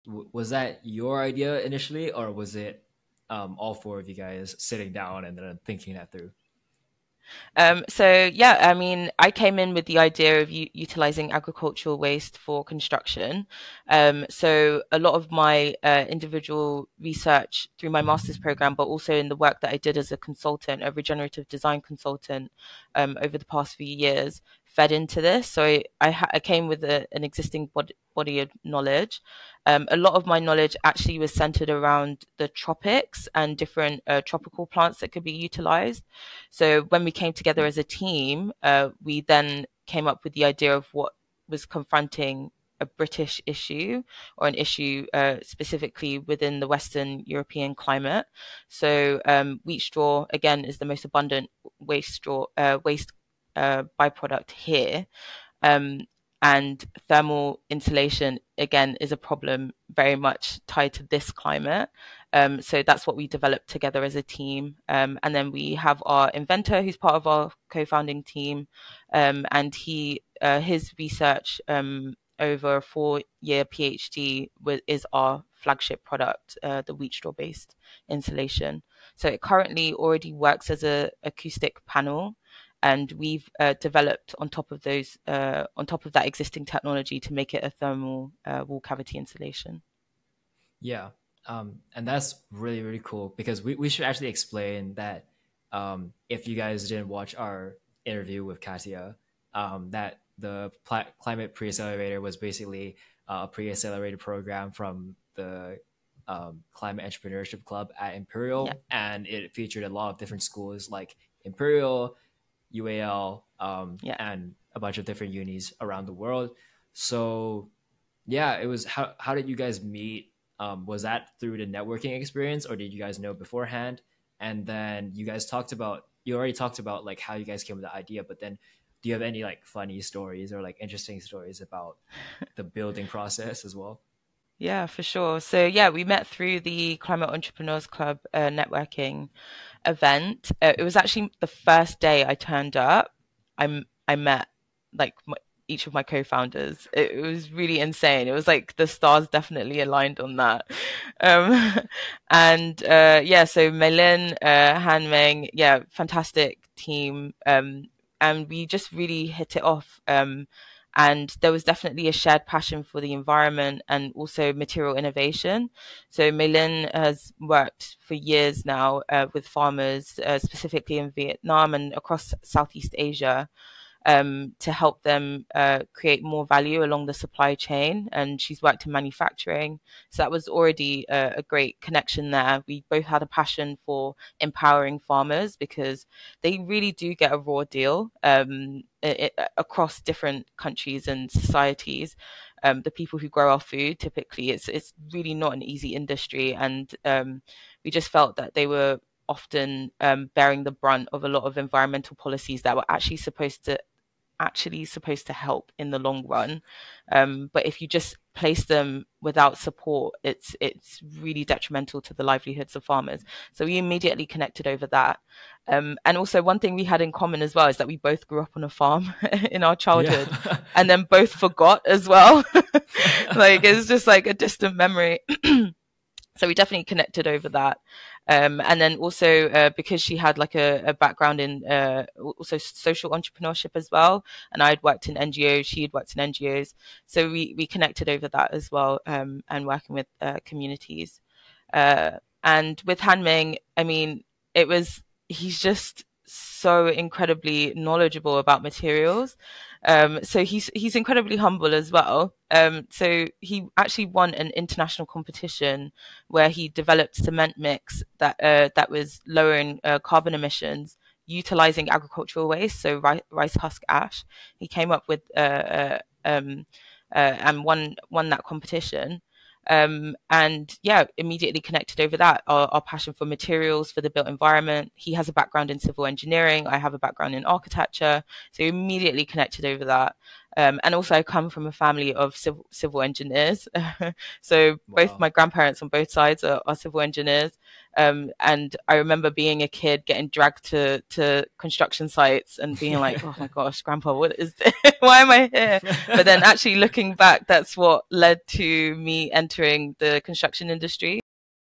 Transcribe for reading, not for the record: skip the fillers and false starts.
Was that your idea initially, or was it all four of you guys sitting down and then thinking that through? So yeah, I mean, I came in with the idea of utilizing agricultural waste for construction. So a lot of my individual research through my master's program, but also in the work that I did as a consultant, a regenerative design consultant, over the past few years, fed into this. So I came with an existing body of knowledge. A lot of my knowledge actually was centered around the tropics and different tropical plants that could be utilized. So when we came together as a team, we then came up with the idea of what was confronting a British issue, or an issue specifically within the Western European climate. So wheat straw again is the most abundant waste byproduct here. Um, and thermal insulation again is a problem very much tied to this climate. So that's what we developed together as a team. And then we have our inventor who's part of our co-founding team, and his research over a 4-year PhD is our flagship product, the wheat straw based insulation. So it currently already works as a acoustic panel, and we've developed on top of that existing technology to make it a thermal wall cavity insulation. Yeah. And that's really, really cool because we should actually explain that if you guys didn't watch our interview with Katia, that the Climate Pre-Accelerator was basically a pre-accelerated program from the Climate Entrepreneurship Club at Yeah. Imperial, and it featured a lot of different schools like Imperial, UAL, Yeah. and a bunch of different unis around the world. So yeah, it was how did you guys meet? Was that through the networking experience, or did you guys know beforehand? And then you already talked about like how you guys came with the idea, but then do you have any like funny stories or like interesting stories about the building process as well? Yeah, for sure. So yeah, we met through the Climate Entrepreneurs Club networking event. It was actually the first day I turned up. I met like each of my co-founders. It was really insane. It was like the stars definitely aligned on that. Um, and yeah, so Melin, Han Meng, yeah, fantastic team. And we just really hit it off. And there was definitely a shared passion for the environment and also material innovation. So Meilin has worked for years now with farmers, specifically in Vietnam and across Southeast Asia, to help them create more value along the supply chain. And she's worked in manufacturing. So that was already a great connection there. We both had a passion for empowering farmers because they really do get a raw deal across different countries and societies. The people who grow our food, typically, it's really not an easy industry. And we just felt that they were often bearing the brunt of a lot of environmental policies that were actually supposed to help in the long run. But if you just place them without support, it's really detrimental to the livelihoods of farmers. So we immediately connected over that. And also one thing we had in common as well is that we both grew up on a farm in our Yeah. childhood, and then both forgot as well. Like it's just like a distant memory. So we definitely connected over that. And then also because she had like a background in also social entrepreneurship as well, and I'd worked in NGOs, she had worked in NGOs, so we connected over that as well, and working with communities. And with Hanming, I mean, he's just so incredibly knowledgeable about materials. So he's incredibly humble as well. So he actually won an international competition where he developed cement mix that was lowering carbon emissions utilizing agricultural waste, so rice husk ash. He came up with and won that competition. And yeah, immediately connected over that. Our passion for materials, for the built environment. He has a background in civil engineering. I have a background in architecture. So immediately connected over that. And also I come from a family of civil engineers. So both Wow. my grandparents on both sides are civil engineers. And I remember being a kid getting dragged to construction sites and being like, oh my gosh, grandpa, what is this? Why am I here? But then actually looking back, that's what led to me entering the construction industry.